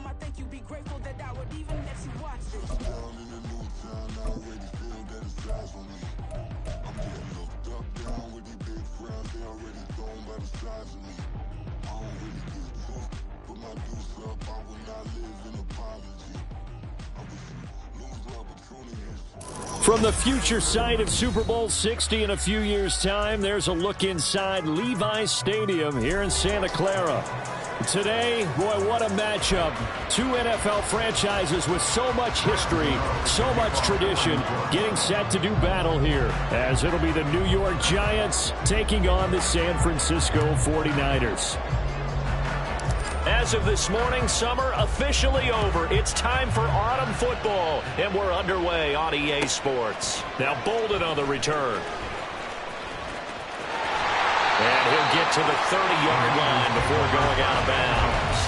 I think you'd be grateful that I would even let you watch this. Down in the new town, I already feel that it's eyes on me. I'm getting looked up, down with these big crowds, they already thrown by the size of me. I don't really give a fuck, put my deuce up, I will not live in apology. I wish you lose the opportunity. From the future site of Super Bowl 60 in a few years' time, there's a look inside Levi's Stadium here in Santa Clara. Today, boy, what a matchup. Two NFL franchises with so much history, so much tradition, getting set to do battle here, as it'll be the New York Giants taking on the San Francisco 49ers. As of this morning, summer officially over. It's time for autumn football, and we're underway on EA Sports. Now Bolden on the return. And he'll get to the 30-yard line before going out of bounds.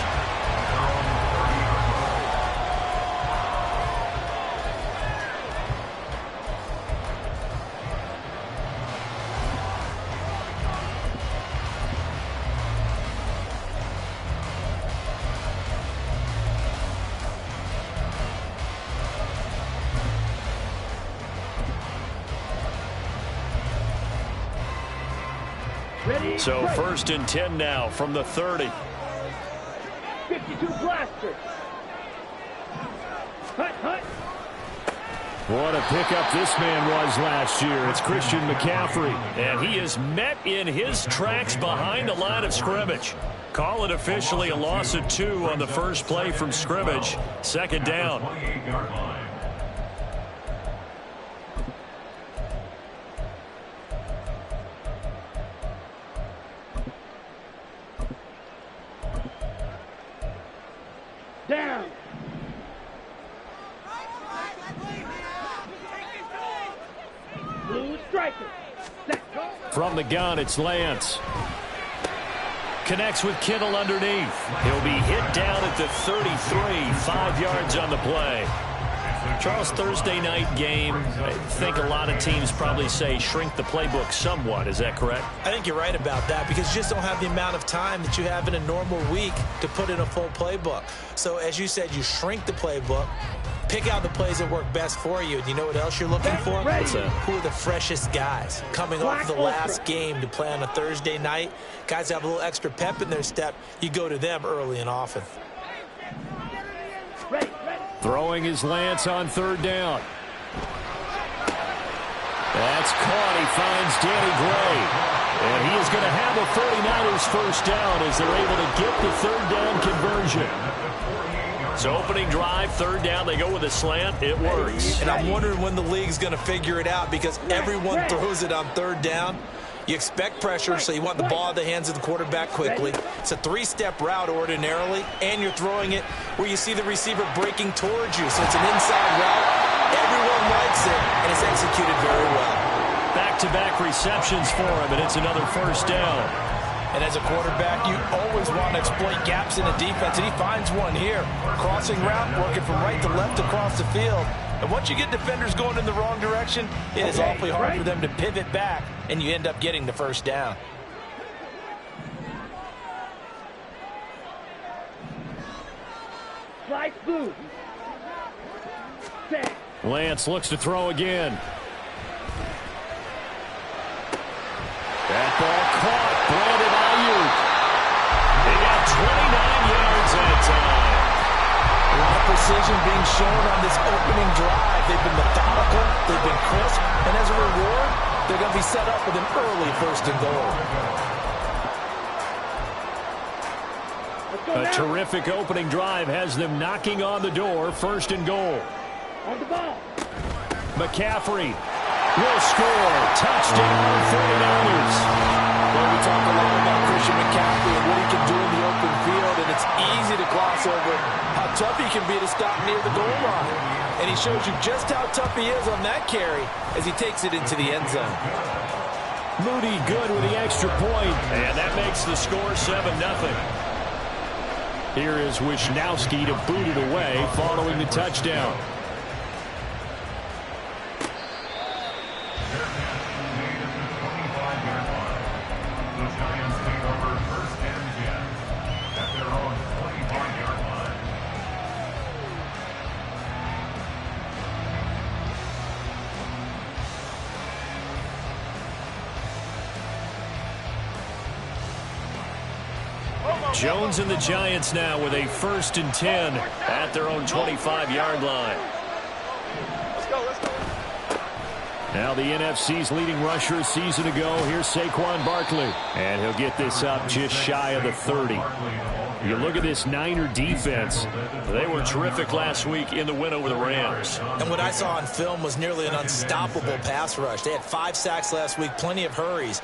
So 1st and 10 now from the 30. 52 blaster. Hut, hut. What a pickup this man was last year. It's Christian McCaffrey. And he is met in his tracks behind the line of scrimmage. Call it officially a loss of 2 on the first play from scrimmage. 2nd down. Down. Blue striker. From the gun, it's Lance. Connects with Kittle underneath. He'll be hit down at the 33, 5 yards on the play. Charles, Thursday night game, I think a lot of teams probably say shrink the playbook somewhat. Is that correct? I think you're right about that because you just don't have the amount of time that you have in a normal week to put in a full playbook. So as you said, you shrink the playbook, pick out the plays that work best for you. And you know what else you're looking for? What's that? Who are the freshest guys coming off the last game to play on a Thursday night? Guys have a little extra pep in their step. You go to them early and often. Throwing his Lance on 3rd down. That's caught. He finds Danny Gray. And he is going to have a 49ers first down as they're able to get the 3rd down conversion. So opening drive, 3rd down, they go with a slant. It works. And I'm wondering when the league's going to figure it out because everyone throws it on 3rd down. You expect pressure, so you want the ball in the hands of the quarterback quickly. It's a 3-step route ordinarily, and you're throwing it where you see the receiver breaking towards you. So it's an inside route. Everyone likes it, and it's executed very well. Back-to-back receptions for him, and it's another first down. And as a quarterback, you always want to exploit gaps in the defense, and he finds one here. Crossing route, working from right to left across the field. And once you get defenders going in the wrong direction, it is awfully hard for them to pivot back, and you end up getting the first down. Slice blue. Lance looks to throw again. That ball caught. Brandon Ayuk. They got 29 yards that time. A lot of precision being shown on this opening drive. They've been methodical, they've been crisp, and as a reward, they're going to be set up with an early 1st and goal. A terrific opening drive has them knocking on the door. 1st and goal. On the ball. McCaffrey will score. Touchdown, 49ers. Well, we talk a lot about Christian McCaffrey and what he can do in the open field, and it's easy to gloss over how tough he can be to stop near the goal line. And he shows you just how tough he is on that carry as he takes it into the end zone. Moody good with the extra point, and that makes the score 7-0. Here is Wisnowski to boot it away following the touchdown. Jones and the Giants now with a 1st and 10 at their own 25-yard line. Now the NFC's leading rusher a season ago. Here's Saquon Barkley. And he'll get this up just shy of the 30. You look at this Niner defense. They were terrific last week in the win over the Rams. And what I saw on film was nearly an unstoppable pass rush. They had 5 sacks last week, plenty of hurries.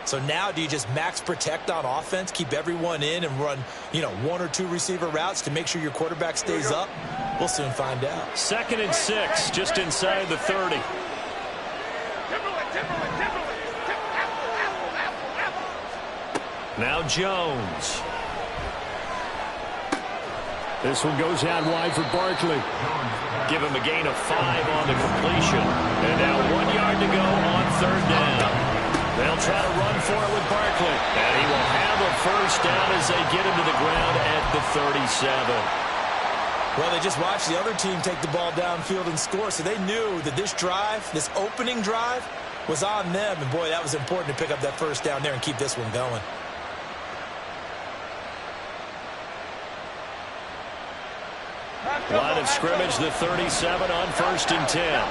So now do you just max protect on offense, keep everyone in and run, 1 or 2 receiver routes to make sure your quarterback stays up? We'll soon find out. 2nd and 6, just inside the 30. Now Jones. This one goes out wide for Barkley. Give him a gain of 5 on the completion. And now 1 yard to go on 3rd down. They'll try to run for it with Barkley. And he will have a 1st down as they get him to the ground at the 37. Well, they just watched the other team take the ball downfield and score, so they knew that this drive, this opening drive, was on them. And, boy, that was important to pick up that 1st down there and keep this one going. Line of scrimmage, the 37 on 1st and 10.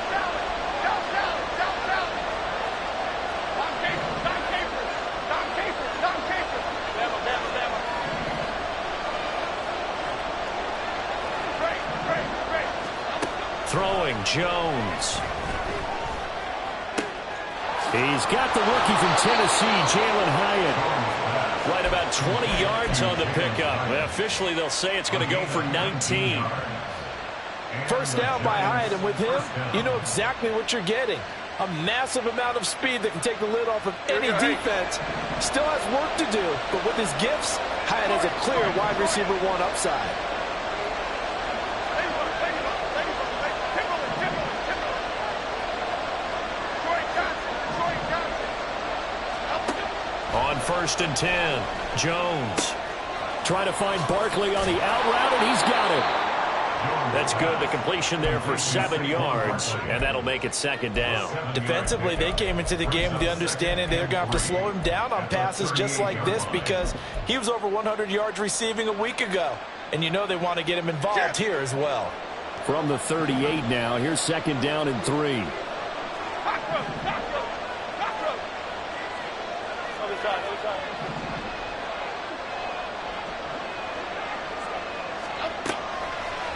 Throwing Jones. He's got the rookie from Tennessee, Jalen Hyatt. Right about 20 yards on the pickup. Officially, they'll say it's going to go for 19. 1st down by Hyatt, and with him, you know exactly what you're getting. A massive amount of speed that can take the lid off of any defense. Still has work to do, but with his gifts, Hyatt has a clear wide receiver 1 upside. On 1st and 10, Jones trying to find Barkley on the out route, and he's got it. That's good. The completion there for 7 yards, and that'll make it 2nd down. Defensively, they came into the game with the understanding they're going to have to slow him down on passes just like this because he was over 100 yards receiving a week ago. And you know they want to get him involved here as well. From the 38 now, here's 2nd down and 3.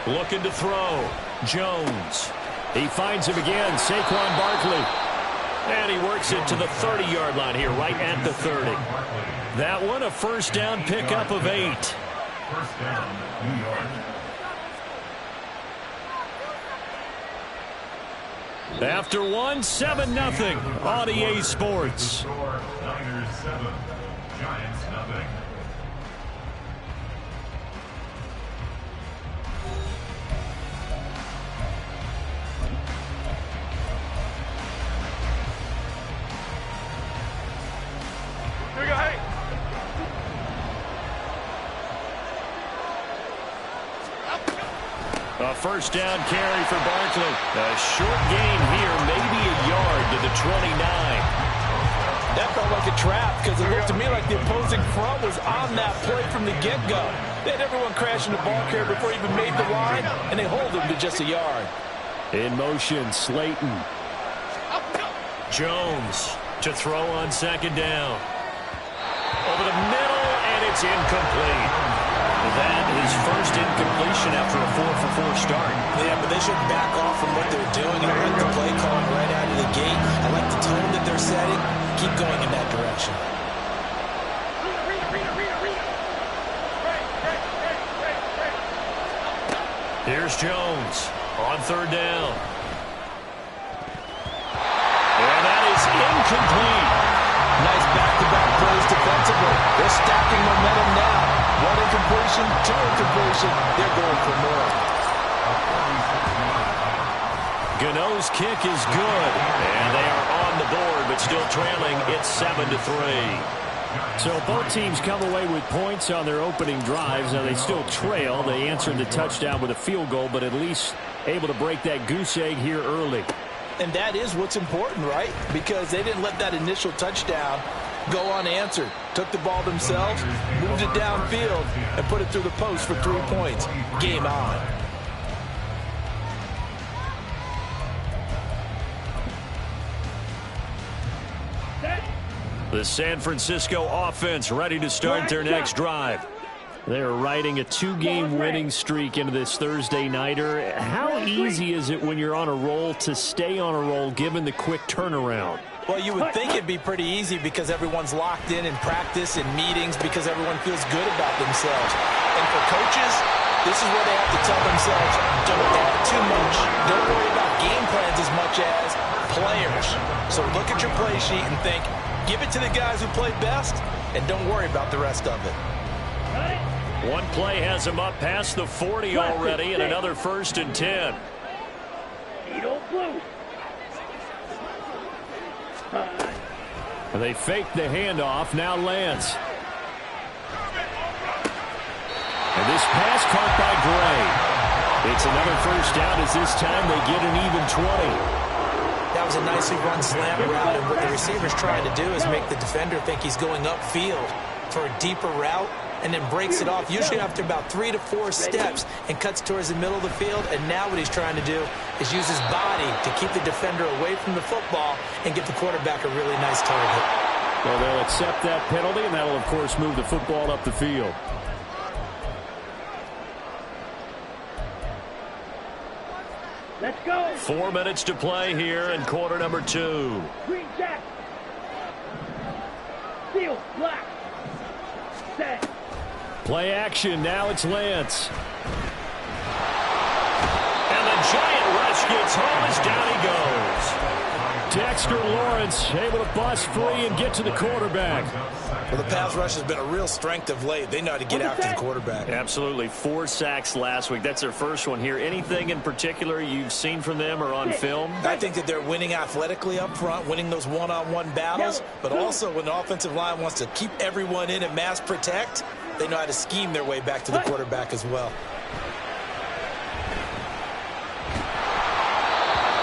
Looking to throw. Jones. He finds him again. Saquon Barkley. And he works it to the 30-yard line here, right at the 30. That one, a 1st down pickup of 8. 1st down, New York. After 1, 7-0 on EA Sports. Niners 7, Giants nothing. Here we go, hey. A 1st down carry for Barkley. A short gain here, maybe a yard to the 29. That felt like a trap because it looked to me like the opposing front was on that play from the get-go. They had everyone crashing the ball carrier before he even made the line, and they hold him to just a yard. In motion, Slayton. Jones to throw on 2nd down. Over the middle, and it's incomplete. That is 1st incompletion after a 4-for-4 start. Yeah, but they should back off from what they're doing. I like the play call right out of the gate. I like the tone that they're setting. Keep going in that direction. Here's Jones on 3rd down. And that is incomplete. Nice back-to-back plays defensively. They're stacking momentum now. 1 incompletion, 2 incompletion. They're going for more. Gano's kick is good. And they are on the board, but still trailing. It's 7-3. So both teams come away with points on their opening drives. Now they still trail. They answered the touchdown with a field goal, but at least able to break that goose egg here early. And that is what's important, right? Because they didn't let that initial touchdown go unanswered. Took the ball themselves, moved it downfield, and put it through the post for 3 points. Game on. The San Francisco offense ready to start their next drive. They're riding a 2-game winning streak into this Thursday nighter. How easy is it when you're on a roll to stay on a roll given the quick turnaround? Well, you would think it'd be pretty easy because everyone's locked in practice and meetings because everyone feels good about themselves. And for coaches, this is where they have to tell themselves, don't add too much. Don't worry about game plans as much as players. So look at your play sheet and think, give it to the guys who play best, and don't worry about the rest of it. One play has him up past the 40 already, and another 1st and 10. They fake the handoff. Now Lance. And this pass caught by Gray. It's another 1st down as this time they get an even 20. That was a nicely run slant route, and what the receiver's trying to do is make the defender think he's going upfield for a deeper route, and then breaks it off, usually after about 3 to 4 steps, and cuts towards the middle of the field. And now what he's trying to do is use his body to keep the defender away from the football and get the quarterback a really nice target. Well, they'll accept that penalty, and that'll, of course, move the football up the field. Let's go. 4 minutes to play here in quarter number 2. Green jack. Steel black. Set. Play action. Now it's Lance. And the giant rush gets home as down he goes. Dexter Lawrence able to bust free and get to the quarterback. Well, the pass rush has been a real strength of late. They know how to get after the quarterback. Absolutely. 4 sacks last week. That's their first one here. Anything in particular you've seen from them or on film? I think that they're winning athletically up front, winning those one-on-one battles, but also when the offensive line wants to keep everyone in and mass protect, they know how to scheme their way back to the quarterback as well.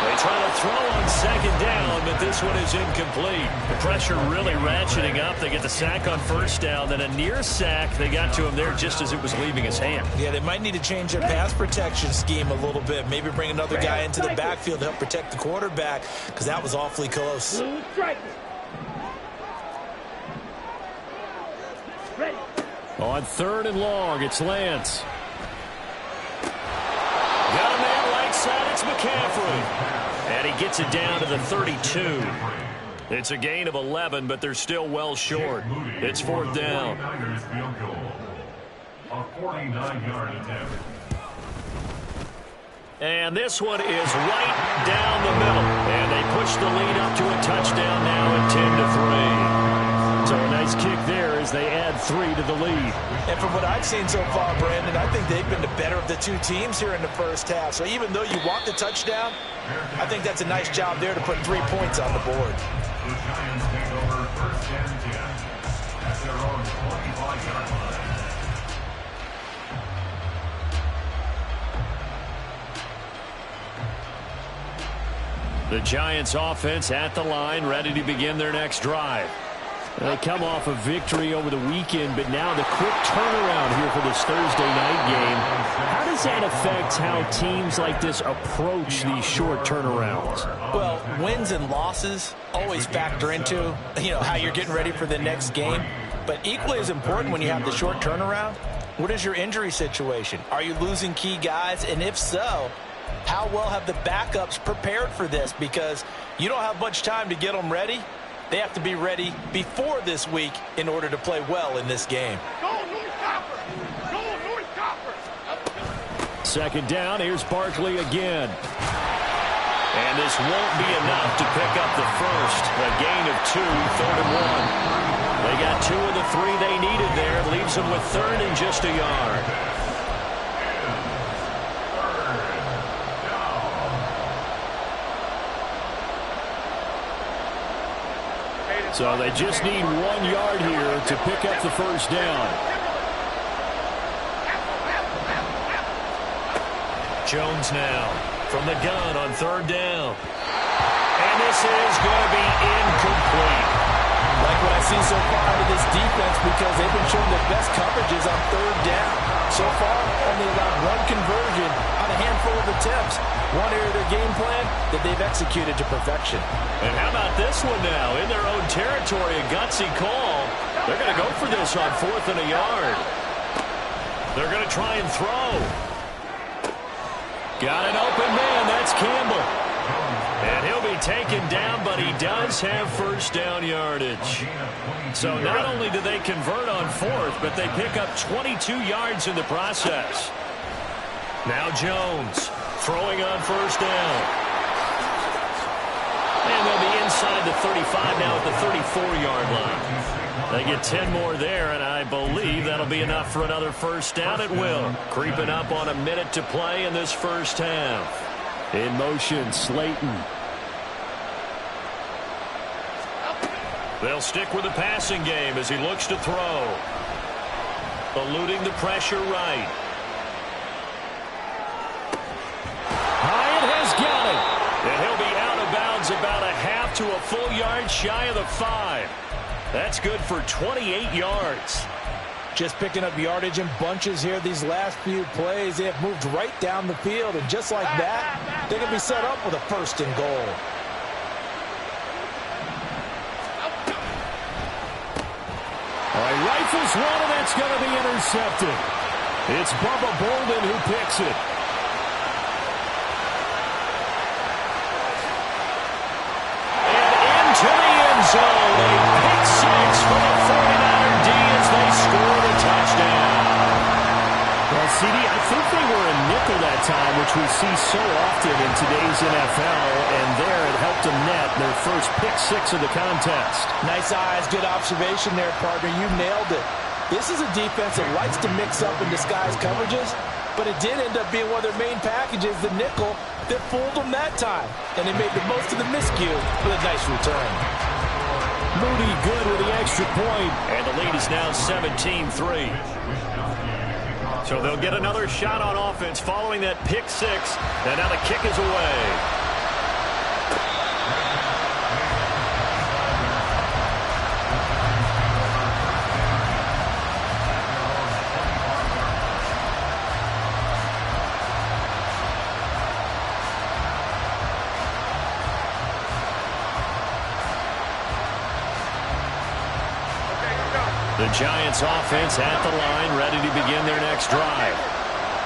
They try to throw on 2nd down, but this one is incomplete. The pressure really ratcheting up. They get the sack on 1st down, then a near sack. They got to him there just as it was leaving his hand. Yeah, they might need to change their pass protection scheme a little bit. Maybe bring another guy into the backfield to help protect the quarterback, because that was awfully close. On 3rd and long, it's Lance. Got a man right side, it's McCaffrey. And he gets it down to the 32. It's a gain of 11, but they're still well short. It's 4th down. A 49-yard attempt. And this one is right down the middle. And they push the lead up to a touchdown now at 10-3. So a nice kick there as they add 3 to the lead. And from what I've seen so far, Brandon, I think they've been the better of the 2 teams here in the 1st half. So even though you want the touchdown, I think that's a nice job there to put 3 points on the board. The Giants take over 1st and 10 at their own 25-yard line. The Giants offense at the line, ready to begin their next drive. They come off a victory over the weekend, but now the quick turnaround here for this Thursday night game. How does that affect how teams like this approach these short turnarounds? Well, wins and losses always factor into, how you're getting ready for the next game. But equally as important when you have the short turnaround, what is your injury situation? Are you losing key guys? And if so, how well have the backups prepared for this? Because you don't have much time to get them ready. They have to be ready before this week in order to play well in this game. Go North Copper! Go North Copper! 2nd down, here's Barkley again. And this won't be enough to pick up the first. A gain of 2, 3rd and 1. They got 2 of the 3 they needed there. Leaves them with 3rd and just a yard. So they just need 1 yard here to pick up the 1st down. Jones now from the gun on 3rd down. And this is going to be incomplete. Like what I see so far out of this defense because they've been showing their best coverages on third down. So far, only allowed one conversion on a handful of attempts. One area of their game plan that they've executed to perfection. And how about this one now? In their own territory, a gutsy call. They're going to go for this on 4th and a yard. They're going to try and throw. Got an open man. That's Campbell. And he'll be taken down, but he does have first down yardage. So not only do they convert on 4th, but they pick up 22 yards in the process. Now Jones throwing on first down. And they'll be inside the 35 now at the 34-yard line. They get 10 more there, and I believe that'll be enough for another first down at will. Creeping up on a minute to play in this first half. In motion, Slayton. They'll stick with the passing game as he looks to throw. Eluding the pressure right. Hyatt has got it. And he'll be out of bounds about a half to a full yard shy of the 5. That's good for 28 yards. Just picking up yardage in bunches here these last few plays. They have moved right down the field, and just like that, they're going to be set up with a first and goal. All right, rifles one, and that's going to be intercepted. It's Bubba Bolden who picks it. And into the end zone. A pick six for the 49er D as they score the touchdown. Well, CD, I think they were a nickel that time, which we see so often in today's NFL, and there it helped them net their first pick six of the contest. Nice eyes, good observation there, partner. You nailed it. This is a defense that likes to mix up and disguise coverages, but it did end up being one of their main packages, the nickel, that fooled them that time. And they made the most of the miscue with a nice return. Moody good with the extra point, and the lead is now 17-3. So they'll get another shot on offense following that pick six, and now the kick is away. The Giants offense at the line, ready to begin their next drive.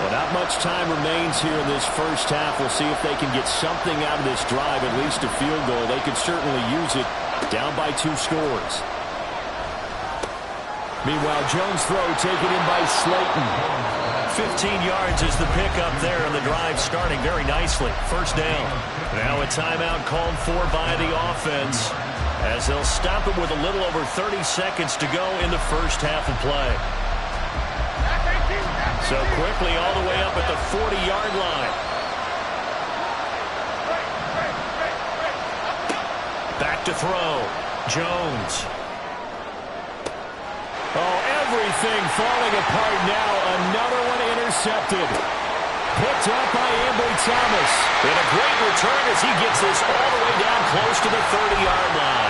Well, not much time remains here in this first half. We'll see if they can get something out of this drive, at least a field goal. They could certainly use it, down by 2 scores. Meanwhile, Jones' throw taken in by Slayton. 15 yards is the pickup there, and the drive starting very nicely. First down. Now a timeout called for by the offense, as they'll stop it with a little over 30 seconds to go in the first half of play. So quickly all the way up at the 40-yard line. Back to throw. Jones. Oh, everything falling apart now. Another one intercepted. Picked up by Ambry Thomas. And a great return as he gets this all the way down close to the 30-yard line.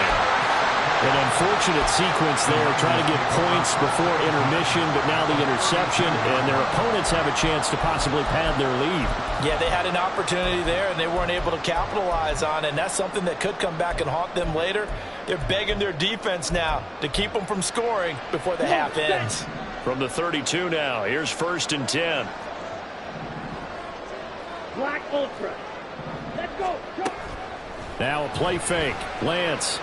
An unfortunate sequence there, trying to get points before intermission, but now the interception, and their opponents have a chance to possibly pad their lead. Yeah, they had an opportunity there, and they weren't able to capitalize on it, and that's something that could come back and haunt them later. They're begging their defense now to keep them from scoring before the half ends. From the 32 now, here's 1st and 10. Black Ultra. Let's go. Now a play fake. Lance.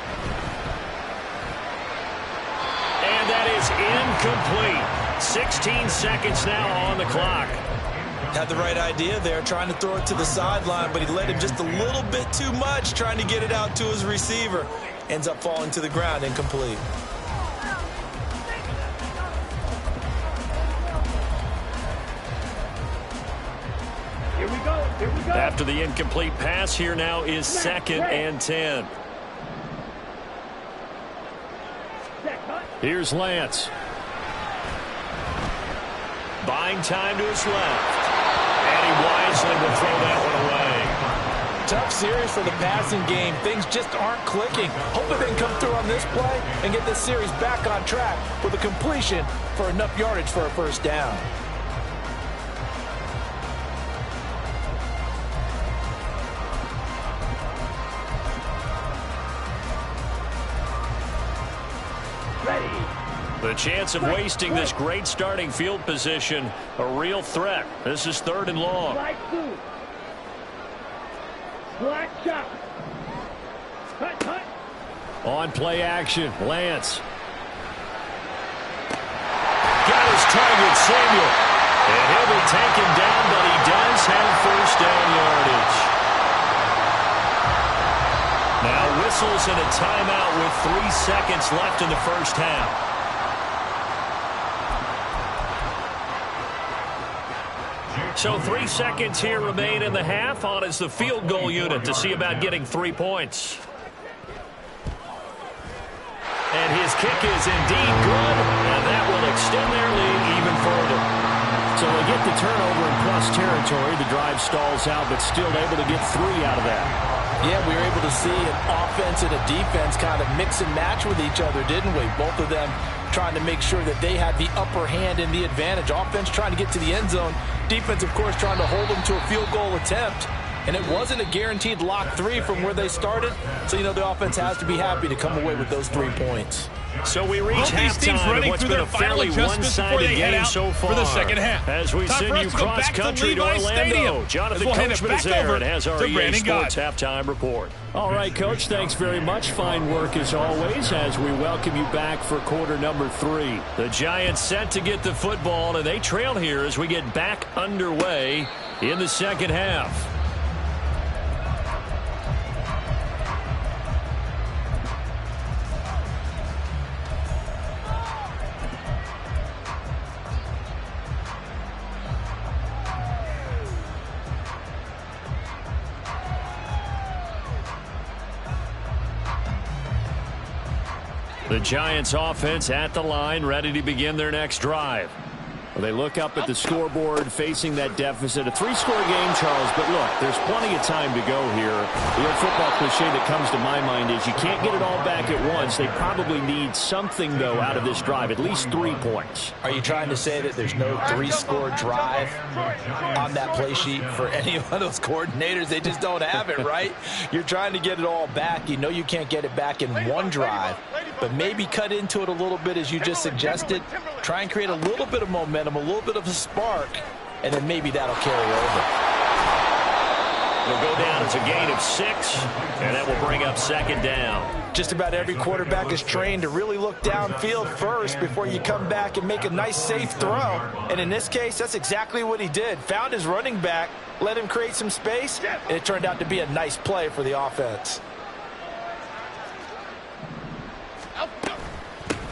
And that is incomplete. 16 seconds now on the clock. Had the right idea there, trying to throw it to the sideline, but he let him just a little bit too much, trying to get it out to his receiver. Ends up falling to the ground, incomplete. Here we go. Here we go. After the incomplete pass, here now is 2nd and 10. Here's Lance. Buying time to his left. And he wisely will throw that one away. Tough series for the passing game. Things just aren't clicking. Hopefully they can come through on this play and get this series back on track with a completion for enough yardage for a first down. The chance of wasting this great starting field position, a real threat. This is 3rd and long. Slide two. Slide chop. Cut, cut. On play action, Lance. Got his target, Samuel. And he'll be taken down, but he does have first down yardage. Now whistles and a timeout with 3 seconds left in the first half. So 3 seconds here remain in the half. On is the field goal unit to see about getting 3 points. And his kick is indeed good, and that will extend their lead even further. So they get the turnover in plus territory. The drive stalls out, but still able to get 3 out of that. Yeah, we were able to see an offense and a defense kind of mix and match with each other, didn't we? Both of them trying to make sure that they had the upper hand and the advantage. Offense trying to get to the end zone. Defense, of course, trying to hold them to a field goal attempt. And it wasn't a guaranteed lock 3 from where they started. So, you know, the offense has to be happy to come away with those 3 points. So we reach halftime of what's been a fairly one-sided game so far. For the second half. As we send you cross-country to Orlando, Jonathan Coachman is there and has our EA Sports halftime report. All right, Coach, thanks very much. Fine work as always as we welcome you back for quarter number 3. The Giants set to get the football, and they trail here as we get back underway in the second half. The Giants offense at the line, ready to begin their next drive. Well, they look up at the scoreboard, facing that deficit. A 3-score game, Charles, but look, there's plenty of time to go here. The old football cliche that comes to my mind is you can't get it all back at once. They probably need something, though, out of this drive, at least 3 points. Are you trying to say that there's no 3-score drive on that play sheet for any of those coordinators? They just don't have it, right? You're trying to get it all back. You know you can't get it back in one drive, but maybe cut into it a little bit as you just suggested. Try and create a little bit of momentum, a little bit of a spark, and then maybe that'll carry over. It'll go down as a gain of 6, and that will bring up second down. Just about every quarterback is trained to really look downfield first before you come back and make a nice, safe throw. And in this case, that's exactly what he did. Found his running back, let him create some space, and it turned out to be a nice play for the offense.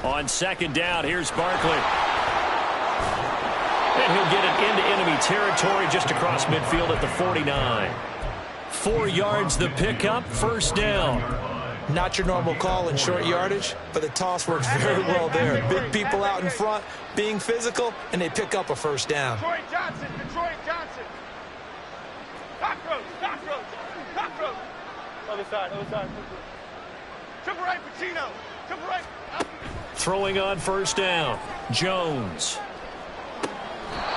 On second down, here's Barkley. And he'll get it into enemy territory just across midfield at the 49. 4 yards the pickup, first down. Not your normal call in short yardage, but the toss works very well there. Big people out in front, being physical, and they pick up a first down. Detroit Johnson, Detroit Johnson. Cockroach, cockroach, cockroach. Other side, other side. Triple right, Pacino. Triple right. Throwing on first down, Jones.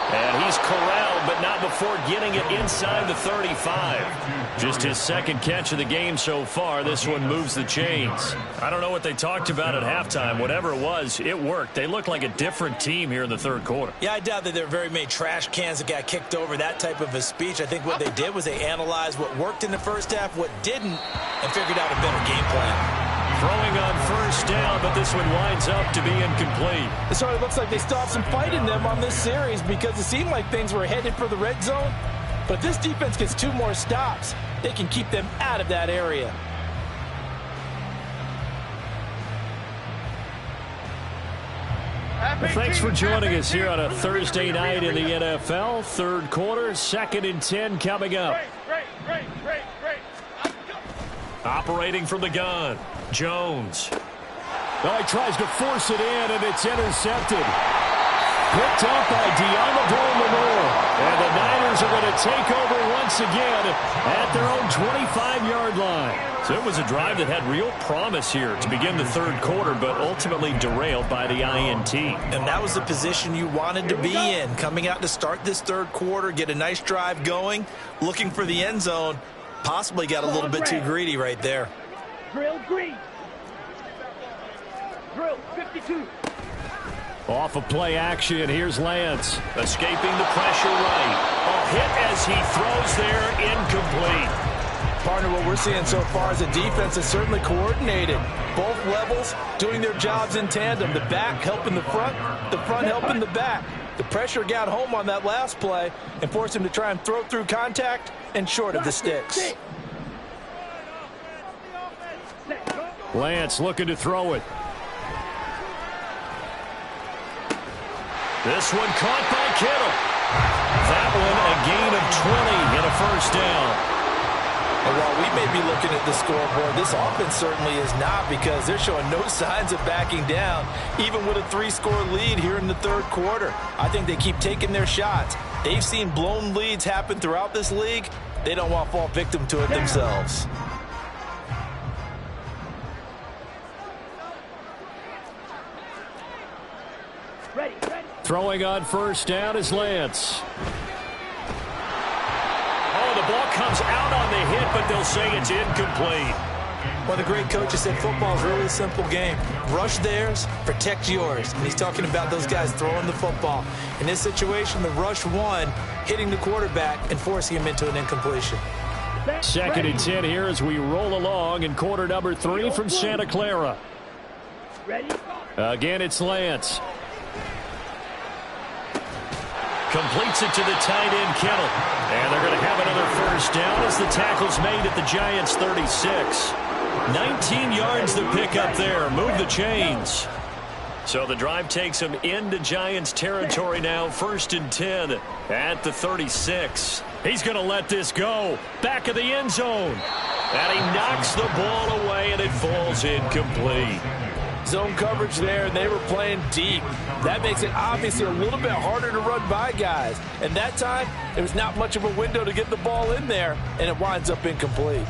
And he's corralled, but not before getting it inside the 35. Just his second catch of the game so far. This one moves the chains. I don't know what they talked about at halftime. Whatever it was, it worked. They look like a different team here in the third quarter. Yeah, I doubt that there are very many trash cans that got kicked over, that type of a speech. I think what they did was they analyzed what worked in the first half, what didn't, and figured out a better game plan. Throwing on first down, but this one winds up to be incomplete. So it looks like they still have some fight in them on this series because it seemed like things were headed for the red zone. But this defense gets 2 more stops. They can keep them out of that area. Well, thanks for joining us here on a Thursday night in the NFL. Third quarter, 2nd and 10 coming up. Great. Operating from the gun, Jones. Oh, he tries to force it in, and it's intercepted. Picked up by Deommodore Lenoir. And the Niners are going to take over once again at their own 25-yard line. So it was a drive that had real promise here to begin the third quarter, but ultimately derailed by the INT. And that was the position you wanted to be in, coming out to start this third quarter, get a nice drive going, looking for the end zone. Possibly got a little bit too greedy right there. Drill green. Drill 52. Off of play action, here's Lance. Escaping the pressure right. A hit as he throws there, incomplete. Partner, what we're seeing so far is the defense is certainly coordinated. Both levels doing their jobs in tandem. The back helping the front helping the back. The pressure got home on that last play and forced him to try and throw through contact and short of the sticks. Lance looking to throw it. This one caught by Kittle. That one a gain of 20 and a first down. And while we may be looking at the scoreboard, this offense certainly is not, because they're showing no signs of backing down, even with a 3-score lead here in the third quarter. I think they keep taking their shots. They've seen blown leads happen throughout this league. They don't want to fall victim to it themselves. Ready. Throwing on first down is Lance. Oh, the ball comes out on the hit, but they'll say it's incomplete. Well, the great coach said football is really a simple game. Rush theirs, protect yours. And he's talking about those guys throwing the football. In this situation, the rush won, hitting the quarterback and forcing him into an incompletion. Second and 10 here as we roll along in quarter number 3 from Santa Clara. Ready. Again, it's Lance. Completes it to the tight end, Kittle. And they're going to have another first down as the tackle's made at the Giants' 36. 19 yards to pick up there. Move the chains. So the drive takes them into Giants territory now. First and 10 at the 36. He's going to let this go. Back of the end zone. And he knocks the ball away, and it falls incomplete. Zone coverage there, and they were playing deep. That makes it obviously a little bit harder to run by guys. And that time, there was not much of a window to get the ball in there, and it winds up incomplete.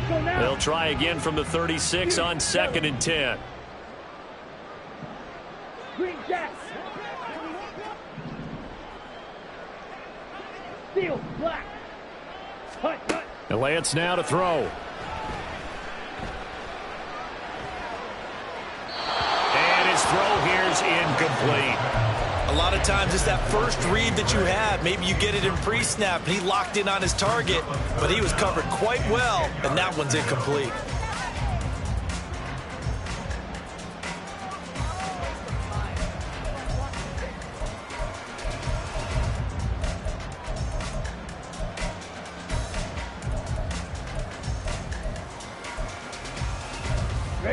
They'll try again from the 36 on second and 10. Green Jacks. Steel black. Hut. And Lance now to throw. And his throw here's incomplete. A lot of times it's that first read that you have. Maybe you get it in pre-snap, and he locked in on his target, but he was covered quite well, and that one's incomplete.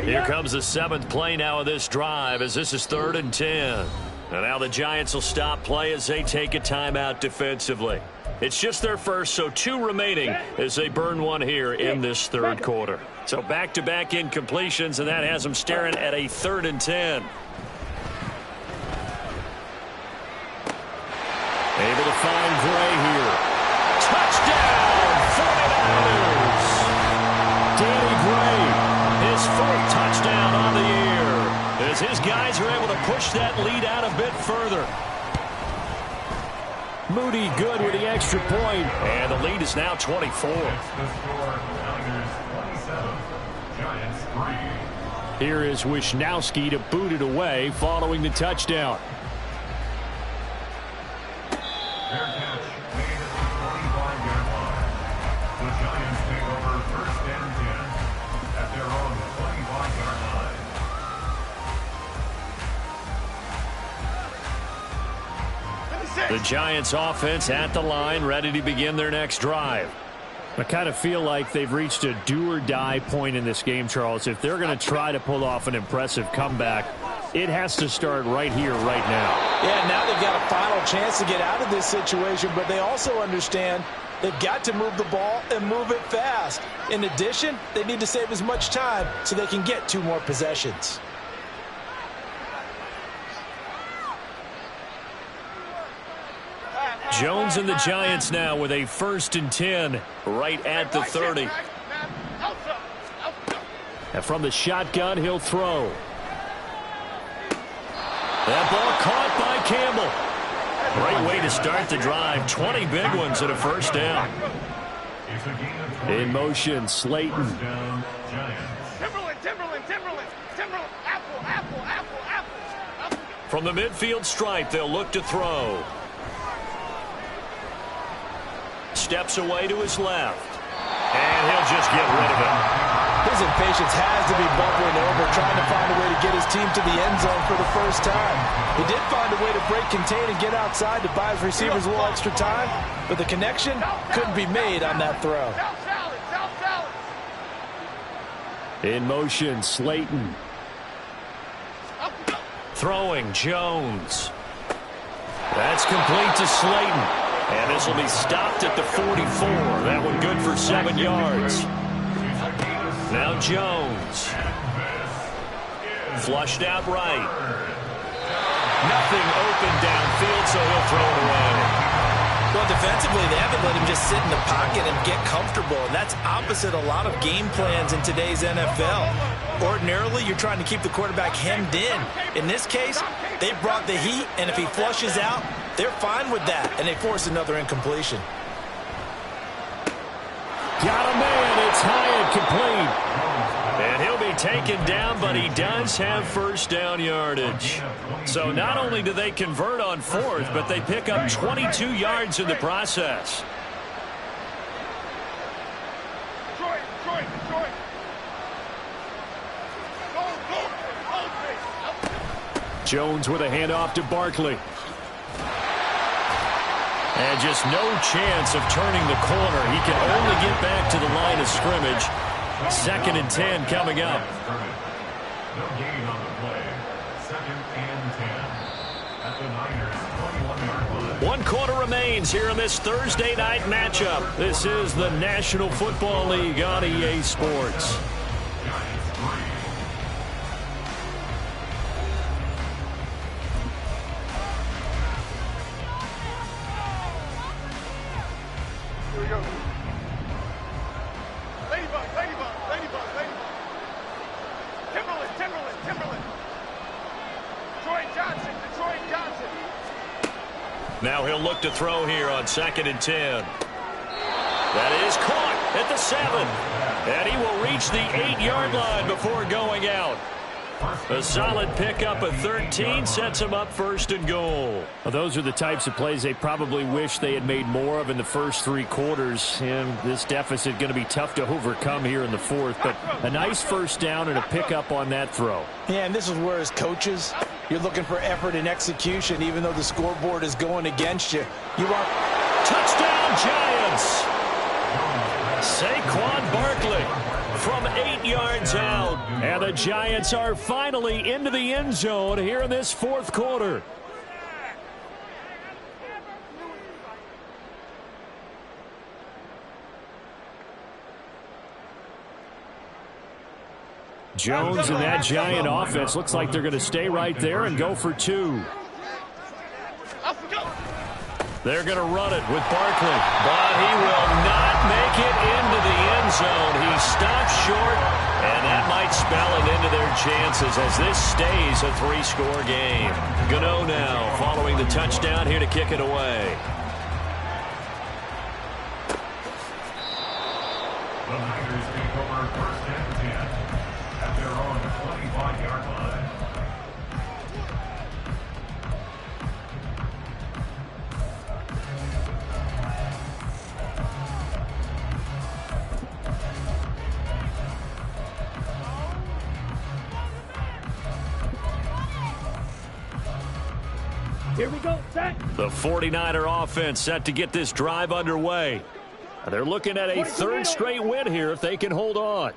Here comes the 7th play now of this drive, as this is 3rd and 10. And now the Giants will stop play as they take a timeout defensively. It's just their first, so 2 remaining as they burn one here in this third quarter. So back-to-back incompletions, and that has them staring at a 3rd and 10. Able to find Gray here. Touchdown, 49ers! Danny Gray, his 4th touchdown on the year, as his guys are able to push that lead out a bit further. Moody good with the extra point, and the lead is now 24. Here is Wisnowski to boot it away following the touchdown. Fair catch made at the 45-yard line. The Giants take over first and 10 at their own 45-yard line. The Giants offense at the line, ready to begin their next drive. I kind of feel like they've reached a do-or-die point in this game, Charles. If they're going to try to pull off an impressive comeback, it has to start right here, right now. Yeah, now they've got a final chance to get out of this situation, but they also understand they've got to move the ball and move it fast. In addition, they need to save as much time so they can get 2 more possessions. Jones and the Giants now with a 1st and 10 right at the 30. And from the shotgun, he'll throw. That ball caught by Campbell. Great way to start the drive. 20 big ones and a 1st down. In motion, Slayton. From the midfield stripe, they'll look to throw. Steps away to his left. And he'll just get rid of it. His impatience has to be bubbling over, trying to find a way to get his team to the end zone for the first time. He did find a way to break contain and get outside to buy his receivers a little extra time, but the connection couldn't be made on that throw. In motion, Slayton. Throwing, Jones. That's complete to Slayton. And this will be stopped at the 44. That one good for 7 yards. Now Jones. Flushed out right. Nothing open downfield, so he'll throw it away. Well, defensively, they haven't let him just sit in the pocket and get comfortable, and that's opposite a lot of game plans in today's NFL. Ordinarily, you're trying to keep the quarterback hemmed in. In this case, they brought the heat, and if he flushes out, they're fine with that, and they force another incompletion. Got a man. It's high and complete. And he'll be taken down, but he does have 1st down yardage. So not only do they convert on 4th, but they pick up 22 yards in the process. Jones with a handoff to Barkley. And just no chance of turning the corner. He can only get back to the line of scrimmage. 2nd and 10 coming up. No gain on the play. 2nd and 10. At the Niners' 21-yard line. 1 quarter remains here in this Thursday night matchup. This is the National Football League on EA Sports. Here we go. Ladybug, ladybug, ladybug, ladybug. Timberland. Detroit Johnson. Now he'll look to throw here on 2nd and 10. That is caught at the 7. And he will reach the 8-yard line before going out. A solid pickup of 13 sets him up 1st and goal. Well, those are the types of plays they probably wish they had made more of in the first 3 quarters. And this deficit going to be tough to overcome here in the 4th. But a nice 1st down and a pickup on that throw. Yeah, and this is where as coaches, you're looking for effort and execution, even though the scoreboard is going against you. You want touchdown Giants. Saquon Barkley from 8 yards out. And the Giants are finally into the end zone here in this 4th quarter. Jones and that Giant offense looks like they're going to stay right there and go for 2. They're going to run it with Barkley, but he will not make it into the end zone. He stops short, and that might spell it into their chances as this stays a 3-score game. Gano now following the touchdown here to kick it away. The Niners take over 1st and 10 at their own 25-yard line. Here we go, set. The 49er offense set to get this drive underway. They're looking at a 3rd straight win here if they can hold on.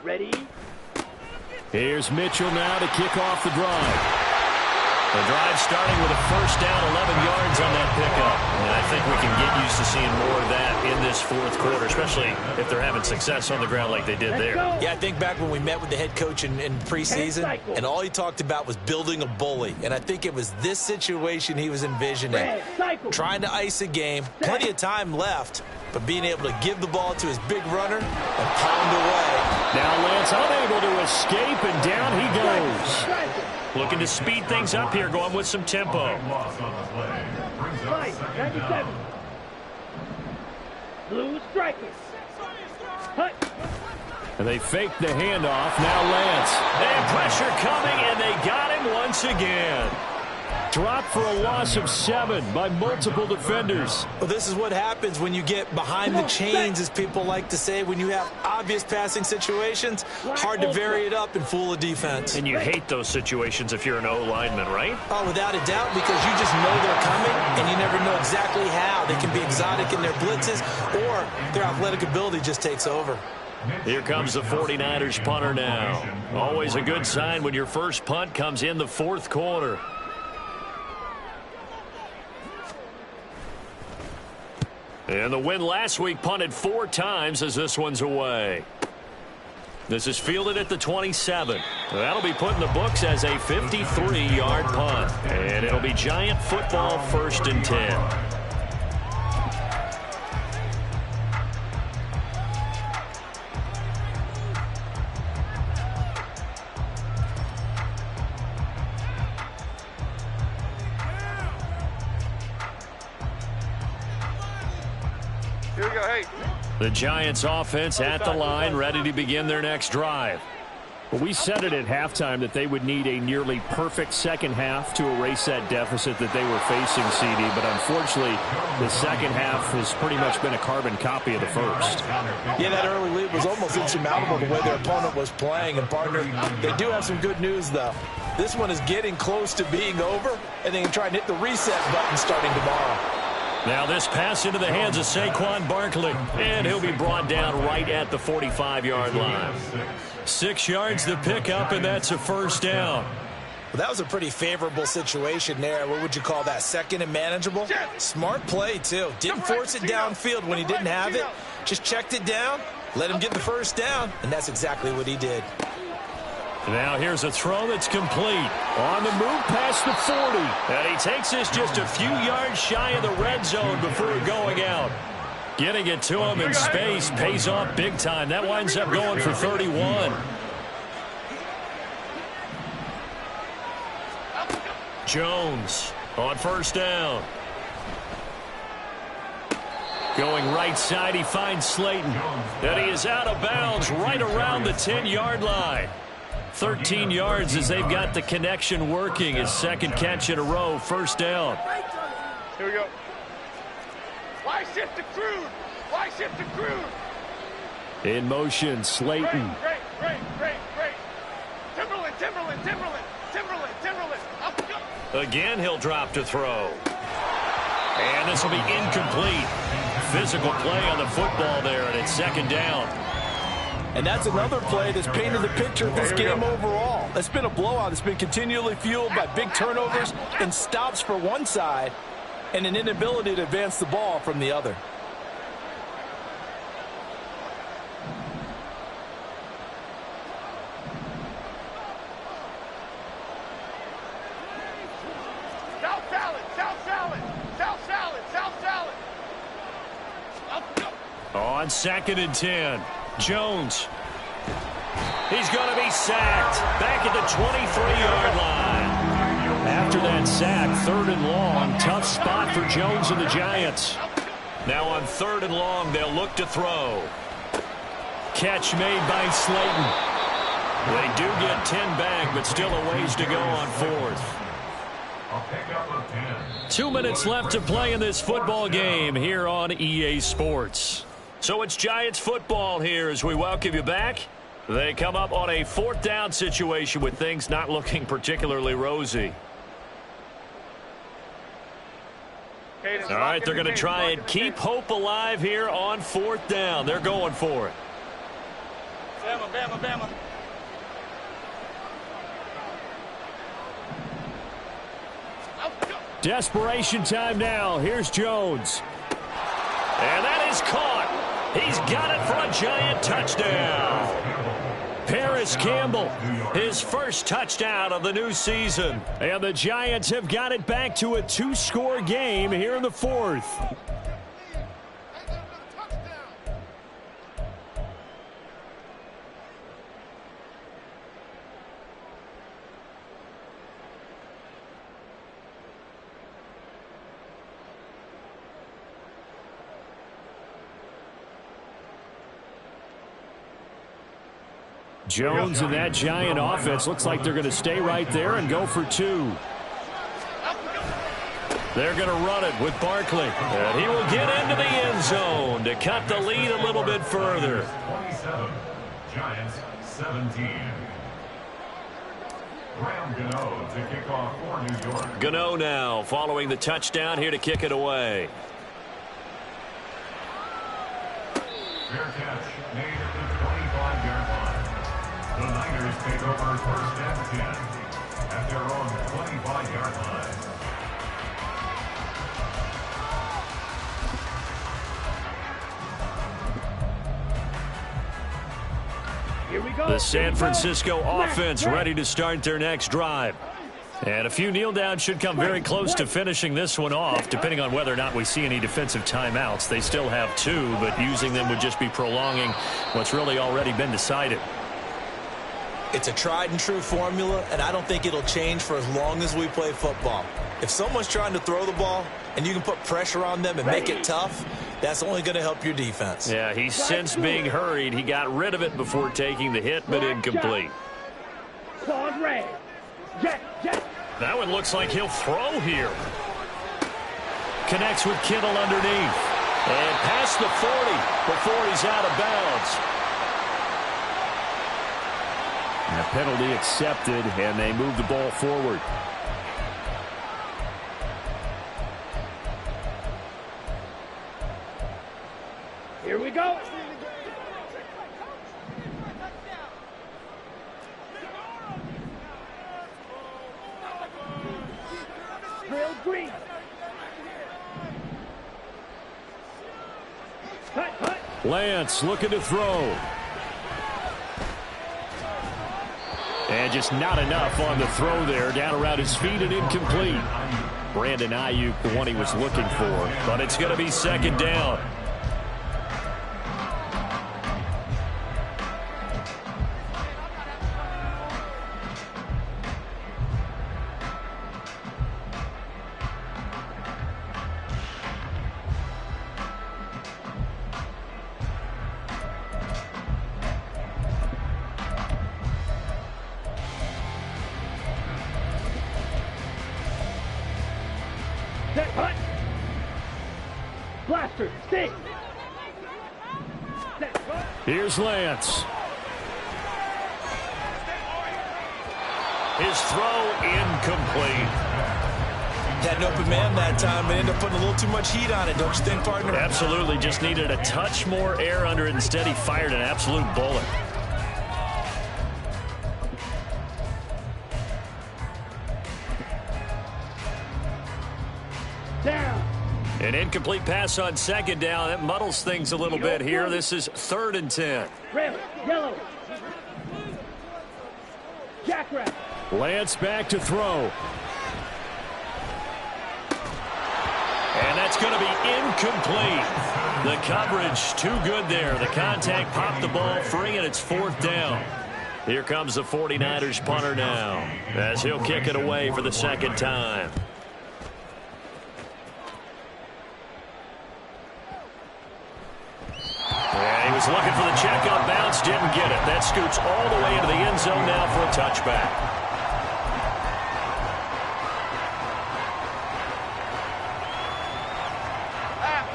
Ready? Here's Mitchell now to kick off the drive. The drive starting with a first down, 11 yards on that pickup. And I think we can get used to seeing more of that in this fourth quarter, especially if they're having success on the ground like they did there. Yeah, I think back when we met with the head coach in preseason, and all he talked about was building a bully. And I think it was this situation he was envisioning. Trying to ice a game, plenty of time left, but being able to give the ball to his big runner and pound away. Now Lance unable to escape, and down he goes. Looking to speed things up here, going with some tempo. 97. Blue strikers. Hut. And they fake the handoff. Now Lance. And pressure coming, and they got him once again. Dropped for a loss of 7 by multiple defenders. Well, this is what happens when you get behind the chains, as people like to say. When you have obvious passing situations, hard to vary it up and fool a defense. And you hate those situations if you're an O-lineman, right? Oh, without a doubt, because you just know they're coming, and you never know exactly how. They can be exotic in their blitzes, or their athletic ability just takes over. Here comes the 49ers punter now. Always a good sign when your first punt comes in the fourth quarter. And the win last week punted 4 times as this one's away. This is fielded at the 27. That'll be put in the books as a 53-yard punt. And it'll be Giant football, 1st and 10. Here we go, hey. The Giants offense at the line, ready to begin their next drive. Well, we said it at halftime that they would need a nearly perfect second half to erase that deficit that they were facing, CD. But unfortunately, the second half has pretty much been a carbon copy of the first. Yeah, that early lead was almost insurmountable the way their opponent was playing. And, partner, they do have some good news, though. This one is getting close to being over, and they can try and hit the reset button starting tomorrow. Now this pass into the hands of Saquon Barkley, and he'll be brought down right at the 45-yard line. 6 yards to pick up, and that's a first down. Well, that was a pretty favorable situation there. What would you call that? Second and manageable? Smart play, too. Didn't force it downfield when he didn't have it. Just checked it down, let him get the first down, and that's exactly what he did. Now here's a throw that's complete. On the move past the 40. And he takes this just a few yards shy of the red zone before going out. Getting it to him in space pays off big time. That winds up going for 31. Jones on first down. Going right side, he finds Slayton. And he is out of bounds right around the 10-yard line. 13 yards as they've got the connection working. His second catch in a row, first down. Here we go. Why shift to Crude? Why shift to Crude? In motion, Slayton. Great. Timberland. Up we go. Again, he'll drop to throw. And this will be incomplete. Physical play on the football there, and it's second down. And that's another play that's painted the picture of this game overall. It's been a blowout. It's been continually fueled by big turnovers and stops for one side and an inability to advance the ball from the other. South salad. On 2nd and 10. Jones. He's going to be sacked. Back at the 23-yard line. After that sack, 3rd and long. Tough spot for Jones and the Giants. Now on 3rd and long, they'll look to throw. Catch made by Slayton. They do get 10 back, but still a ways to go on 4th. 2 minutes left to play in this football game here on EA Sports. So it's Giants football here as we welcome you back. They come up on a 4th down situation with things not looking particularly rosy. All right, they're going to try and keep hope alive here on 4th down. They're going for it. Bama. Desperation time now. Here's Jones. And that is caught. He's got it for a Giant touchdown. Paris Campbell, his first touchdown of the new season. And the Giants have got it back to a 2-score game here in the fourth. Jones and that Giant offense looks like they're going to stay right there and go for 2. They're going to run it with Barkley. And he will get into the end zone to cut the lead a little bit further. 27, Giants 17. Graham Gano to kick off for New York. Gano now following the touchdown here to kick it away. Fair catch made at the 25-yard line. The Niners take over first and 10 at their own 25-yard line. Here we go. The San Francisco offense ready to start their next drive. And a few kneel downs should come very close to finishing this one off, depending on whether or not we see any defensive timeouts. They still have 2, but using them would just be prolonging what's really already been decided. It's a tried and true formula, and I don't think it'll change for as long as we play football. If someone's trying to throw the ball and you can put pressure on them and make it tough, that's only going to help your defense. Yeah, he's since being hurried. He got rid of it before taking the hit, but incomplete. Claws red. Jet. That one looks like he'll throw here. Connects with Kittle underneath. And past the 40 before he's out of bounds. And a penalty accepted, and they move the ball forward. Here we go. Drill green. Cut. Lance looking to throw. And just not enough on the throw there. Down around his feet and incomplete. Brandon Ayuk, the one he was looking for. But it's going to be second down. Cut. Blaster. Stick. Here's Lance. His throw incomplete. Had an open man that time, but ended up putting a little too much heat on it, don't you think, partner? Absolutely. Just needed a touch more air under it. Instead, he fired an absolute bullet. Down. An incomplete pass on second down. That muddles things a little bit here. This is 3rd and 10. Red. Yellow. Jackrabbit. Lance back to throw. And that's going to be incomplete. The coverage too good there. The contact popped the ball free, and it's 4th down. Here comes the 49ers punter now, as he'll kick it away for the second time. And he was looking for the check on bounce, didn't get it. That scoots all the way into the end zone now for a touchback.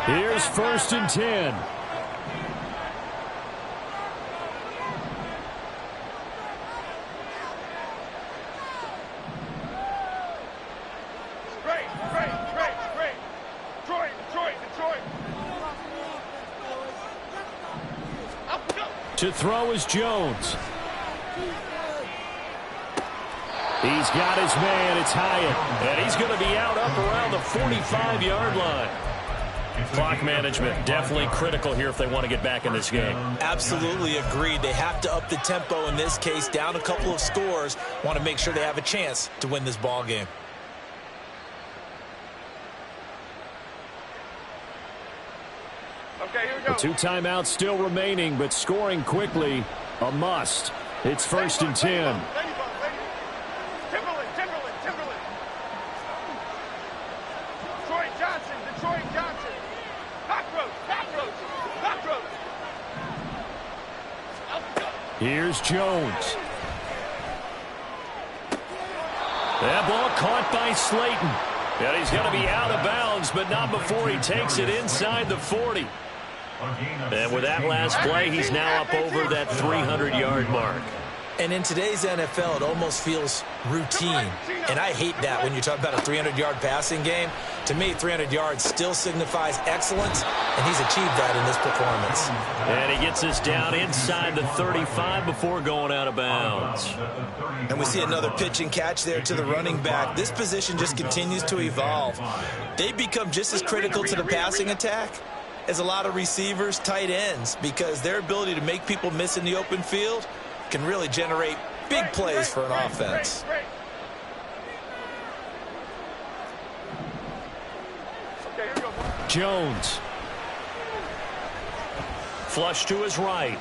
Here's 1st and 10. To throw is Jones. He's got his man. It's Hyatt. And he's going to be out up around the 45-yard line. Clock management definitely critical here if they want to get back in this game. Absolutely agreed. They have to up the tempo in this case, down a couple of scores. Want to make sure they have a chance to win this ball game. Okay, here we go. 2 timeouts still remaining, but scoring quickly, a must. It's 1st and 10. Timberland. Detroit Johnson. Cockroach. Here's Jones. That ball caught by Slayton. And he's going to be out of bounds, but not before he takes it inside the 40. And with that last play, he's now up over that 300-yard mark. And in today's NFL, it almost feels routine. And I hate that when you talk about a 300-yard passing game. To me, 300 yards still signifies excellence, and he's achieved that in this performance. And he gets us down inside the 35 before going out of bounds. And we see another pitch and catch there to the running back. This position just continues to evolve. They become just as critical to the passing attack as a lot of receivers, tight ends, because their ability to make people miss in the open field can really generate big plays for an offense. Jones. Flush to his right.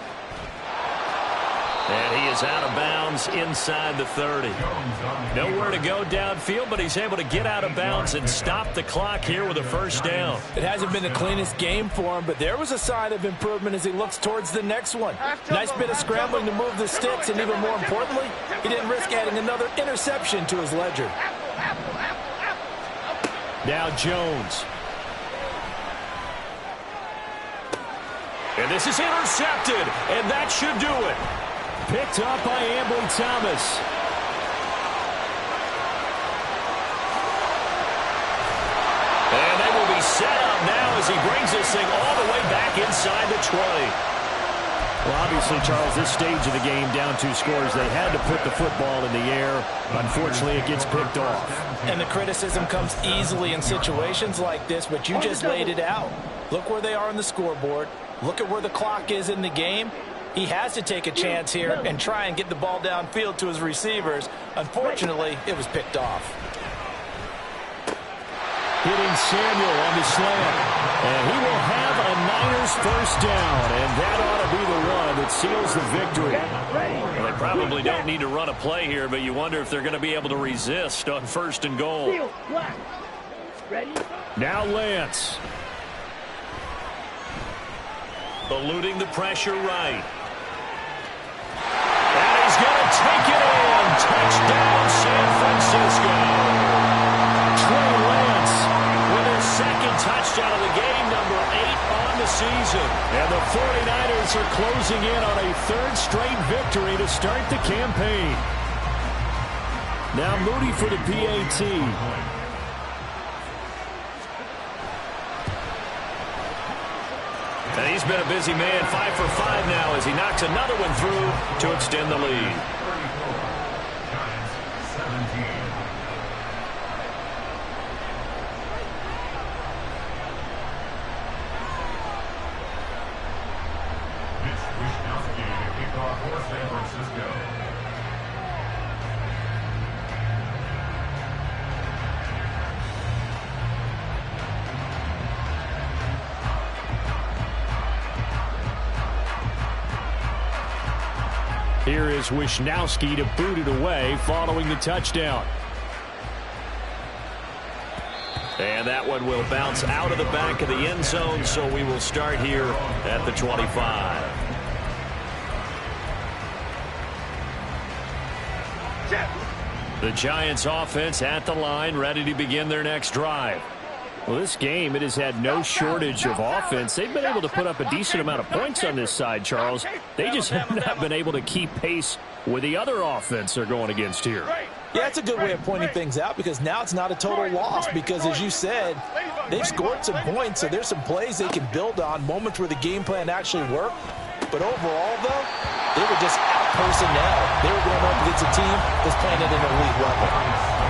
And he is out of bounds inside the 30. Nowhere to go downfield, but he's able to get out of bounds and stop the clock here with a 1st down. It hasn't been the cleanest game for him, but there was a sign of improvement as he looks towards the next one. Nice bit of scrambling to move the sticks, and even more importantly, he didn't risk adding another interception to his ledger. Now Jones. And this is intercepted, and that should do it. Picked up by Thomas. And they will be set up now as he brings this thing all the way back inside the 20. Well, obviously, Charles, this stage of the game, down 2 scores, they had to put the football in the air. Unfortunately, it gets picked off. And the criticism comes easily in situations like this, but you just laid it out. Look where they are on the scoreboard. Look at where the clock is in the game. He has to take a chance here and try and get the ball downfield to his receivers. Unfortunately, it was picked off. Hitting Samuel on the slam. And he will have a Niners 1st down. And that ought to be the one that seals the victory. Well, they probably don't need to run a play here, but you wonder if they're going to be able to resist on 1st and goal. Now Lance. Eluding the pressure right. And he's going to take it in. Touchdown, San Francisco. Trey Lance with his 2nd touchdown of the game, number 8 on the season. And the 49ers are closing in on a 3rd straight victory to start the campaign. Now Moody for the PAT. And he's been a busy man, 5 for 5 now as he knocks another one through to extend the lead. Here is Wisnowski to boot it away following the touchdown. And that one will bounce out of the back of the end zone, so we will start here at the 25. The Giants offense at the line, ready to begin their next drive. Well, this game, it has had no shortage of offense. They've been able to put up a decent amount of points on this side, Charles. They just have not been able to keep pace with the other offense they're going against here. Yeah, that's a good way of pointing things out because now it's not a total loss because, as you said, they've scored some points, so there's some plays they can build on, moments where the game plan actually worked. But overall, though, they were just out-personnel. They were going up against a team that's playing at an elite level.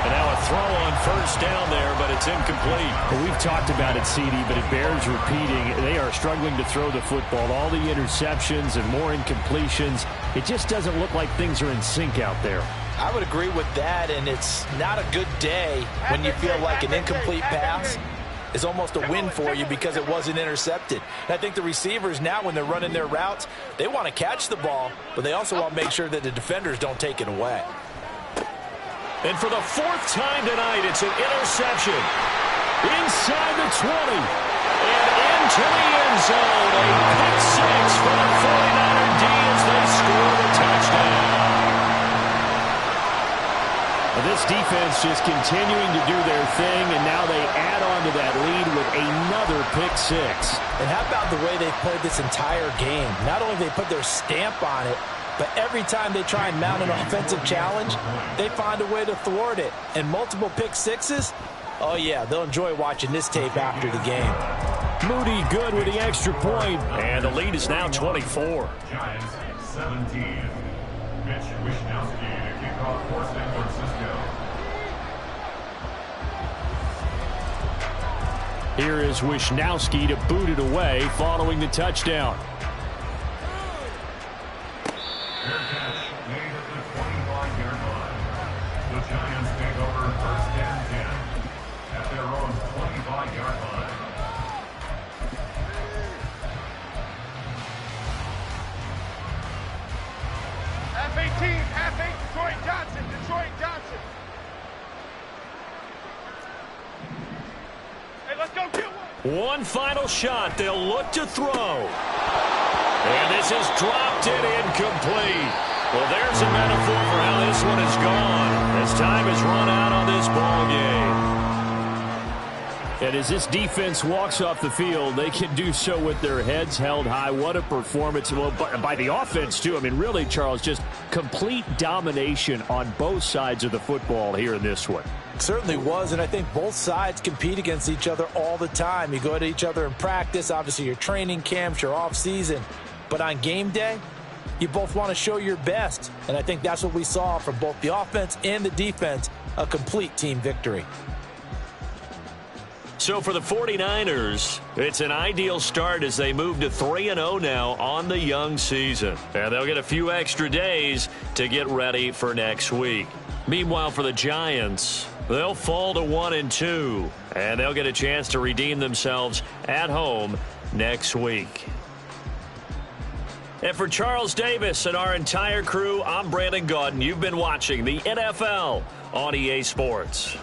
And now a throw on first down there, but it's incomplete. Well, we've talked about it, CD, but it bears repeating. They are struggling to throw the football. All the interceptions and more incompletions. It just doesn't look like things are in sync out there. I would agree with that, and it's not a good day when you feel like an incomplete pass is almost a win for you because it wasn't intercepted. And I think the receivers now, when they're running their routes, they want to catch the ball, but they also want to make sure that the defenders don't take it away. And for the fourth time tonight, it's an interception. Inside the 20 and into the end zone. A pick six for the 49er D as they score the touchdown. This defense just continuing to do their thing, and now they add on to that lead with another pick six. And how about the way they've played this entire game? Not only have they put their stamp on it, but every time they try and mount an offensive challenge, they find a way to thwart it. And multiple pick sixes, oh yeah, they'll enjoy watching this tape after the game. Moody good with the extra point, and the lead is now 24. Giants 17. Mitch Wishnowsky to kick off for San Francisco. Here is Wishnowsky to boot it away following the touchdown. Fair catch made at the 25-yard line. The Giants take over first and 10 at their own 25-yard line. Half 18, half 8, Detroit Johnson, Detroit Johnson. Hey, let's go get one. One final shot. They'll look to throw. And this is dropped in incomplete. Well, there's a metaphor for how this one is gone. As time has run out on this ball game. And as this defense walks off the field, they can do so with their heads held high. What a performance. Well, by the offense, too. I mean, really, Charles, just complete domination on both sides of the football here in this one. It certainly was, and I think both sides compete against each other all the time. You go at each other in practice, obviously your training camps, your off-season. But on game day, you both want to show your best. And I think that's what we saw from both the offense and the defense, a complete team victory. So for the 49ers, it's an ideal start as they move to 3-0 now on the young season. And they'll get a few extra days to get ready for next week. Meanwhile, for the Giants, they'll fall to 1-2, and they'll get a chance to redeem themselves at home next week. And for Charles Davis and our entire crew, I'm Brandon Gaudin. You've been watching the NFL on EA Sports.